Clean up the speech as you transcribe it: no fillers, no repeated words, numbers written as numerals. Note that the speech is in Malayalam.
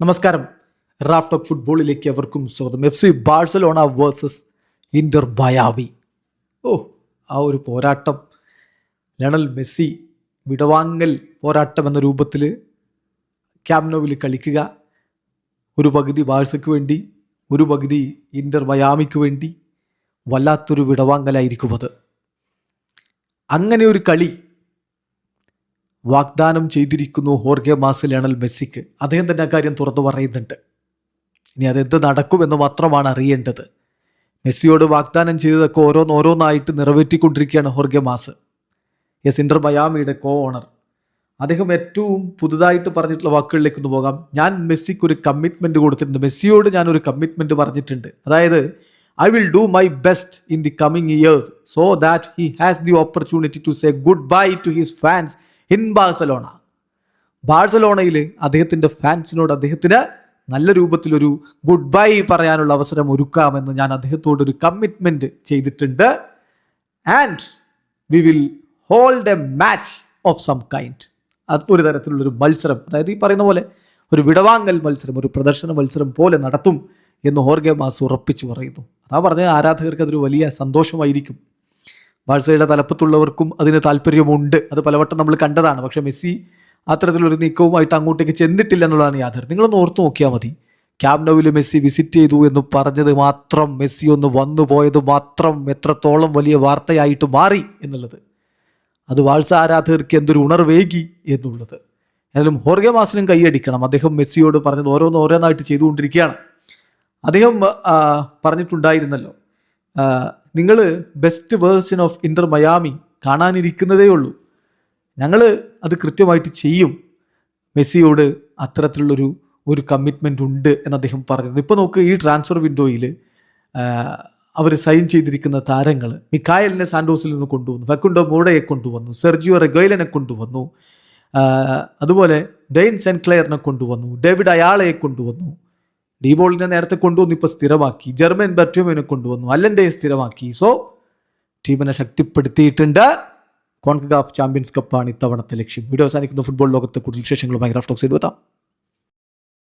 നമസ്കാരം. റാഫ് ടോക്ക് ഫുട്ബോളിലേക്ക് അവർക്കും സ്വാഗതം. FC Barcelona versus Inter Miami. ആ ഒരു പോരാട്ടം, ലയണൽ മെസ്സി വിടവാങ്ങൽ പോരാട്ടം എന്ന രൂപത്തിൽ ക്യാമ്പ് നൗവിൽ കളിക്കുക. ഒരു പകുതി ബാഴ്സയ്ക്ക് വേണ്ടി, ഒരു പകുതി ഇന്റർ മയാമിക്ക് വേണ്ടി. വല്ലാത്തൊരു വിടവാങ്ങലായിരിക്കും അത്. അങ്ങനെ ഒരു കളി വാഗ്ദാനം ചെയ്തിരിക്കുന്നു ഹോർഗെ മാസ് ലയണൽ മെസ്സിക്ക്. അദ്ദേഹം തന്നെ ആ കാര്യം തുറന്നു പറയുന്നുണ്ട്. ഇനി അതെന്ത് നടക്കുമെന്ന് മാത്രമാണ് അറിയേണ്ടത്. മെസ്സിയോട് വാഗ്ദാനം ചെയ്തതൊക്കെ ഓരോന്നായിട്ട് നിറവേറ്റിക്കൊണ്ടിരിക്കുകയാണ് ഹോർഗെ മാസ്. ഇന്റർ മയാമിയുടെ കോ ഓണർ. അദ്ദേഹം ഏറ്റവും പുതുതായിട്ട് പറഞ്ഞിട്ടുള്ള വാക്കുകളിലേക്ക് ഒന്ന് പോകാം. ഞാൻ മെസ്സിക്ക് ഒരു കമ്മിറ്റ്മെൻറ്റ് കൊടുത്തിട്ടുണ്ട്. മെസ്സിയോട് ഞാനൊരു കമ്മിറ്റ്മെൻറ്റ് പറഞ്ഞിട്ടുണ്ട്. അതായത് I will do my best in the coming years so that he has the opportunity to say goodbye to his fans in Barcelona. ബാഴ്സലോണയിൽ അദ്ദേഹത്തിൻ്റെ ഫാൻസിനോട് അദ്ദേഹത്തിന് നല്ല രൂപത്തിലൊരു ഗുഡ് ബൈ പറയാനുള്ള അവസരം ഒരുക്കാമെന്ന് ഞാൻ അദ്ദേഹത്തോടൊരു കമ്മിറ്റ്മെൻറ്റ് ചെയ്തിട്ടുണ്ട്. And we will hold a match of some kind. അത് ഒരു തരത്തിലുള്ളൊരു മത്സരം, അതായത് ഈ പറയുന്ന പോലെ ഒരു വിടവാങ്ങൽ മത്സരം, ഒരു പ്രദർശന മത്സരം പോലെ നടത്തും എന്ന് ഹോർഗെ മാസ് ഉറപ്പിച്ചു പറയുന്നു. അതാ പറഞ്ഞ ആരാധകർക്ക് അതൊരു വലിയ സന്തോഷമായിരിക്കും. ബാഴ്സയുടെ തലപ്പത്തുള്ളവർക്കും അതിന് താല്പര്യമുണ്ട്. അത് പലവട്ടം നമ്മൾ കണ്ടതാണ്. പക്ഷേ മെസ്സി അത്തരത്തിലൊരു നീക്കവുമായിട്ട് അങ്ങോട്ടേക്ക് ചെന്നിട്ടില്ല എന്നുള്ളതാണ് യാഥാർത്ഥ്യം. നിങ്ങളൊന്ന് ഓർത്ത് നോക്കിയാൽ മതി. ക്യാമ്പ് നൗവിൽ മെസ്സി വിസിറ്റ് ചെയ്തു എന്ന് പറഞ്ഞത് മാത്രം, മെസ്സി ഒന്ന് വന്നു പോയത് മാത്രം എത്രത്തോളം വലിയ വാർത്തയായിട്ട് മാറി എന്നുള്ളത്, അത് ബാഴ്സ ആരാധകർക്ക് എന്തൊരു ഉണർവേകി എന്നുള്ളത്. ഏതായാലും ഹോർഗെ മാസിനും കൈയടിക്കണം. അദ്ദേഹം മെസ്സിയോട് പറഞ്ഞത് ഓരോന്നായിട്ട് ചെയ്തുകൊണ്ടിരിക്കുകയാണ്. അദ്ദേഹം പറഞ്ഞിട്ടുണ്ടായിരുന്നല്ലോ, നിങ്ങൾ best version of Inter Miami കാണാനിരിക്കുന്നതേ ഉള്ളൂ, ഞങ്ങൾ അത് കൃത്യമായിട്ട് ചെയ്യും. മെസ്സിയോട് അത്തരത്തിലുള്ളൊരു കമ്മിറ്റ്മെൻ്റ് ഉണ്ട് എന്ന് അദ്ദേഹം പറഞ്ഞത്. ഇപ്പോൾ നോക്ക്, ഈ ട്രാൻസ്ഫർ വിൻഡോയിൽ അവർ സൈൻ ചെയ്തിരിക്കുന്ന താരങ്ങൾ, മിക്കായലിനെ സാൻഡോസിൽ നിന്ന് കൊണ്ടുവന്നു, ഫെക്കുണ്ടോ മോഡയെ കൊണ്ടുവന്നു, സെർജിയോ റെഗോയിലിനെ കൊണ്ടുവന്നു, അതുപോലെ ഡെയിൻ സെൻക്ലെയറിനെ കൊണ്ടുവന്നു, ഡേവിഡ് അയാളയെ കൊണ്ടുവന്നു, ഡീബോളിനെ നേരത്തെ കൊണ്ടുവന്നു, ഇപ്പോൾ സ്ഥിരമാക്കി, ജെർമൻ ബെർട്യോമിനെ കൊണ്ടുവന്നു, അല്ലൻഡയെ സ്ഥിരമാക്കി. സോ ടീമിനെ ശക്തിപ്പെടുത്തിയിട്ടുണ്ട്. കോൺകക്കാഫ് ചാമ്പ്യൻസ് കപ്പാണ് ഇത്തവണത്തെ ലക്ഷ്യം. വീഡിയോ അവസാനിക്കുന്ന ഫുട്ബോൾ ലോകത്തെക്കുറിച്ച് വിശേഷങ്ങളുമായി റാഫ് ടോക്സ് എഴുതാം.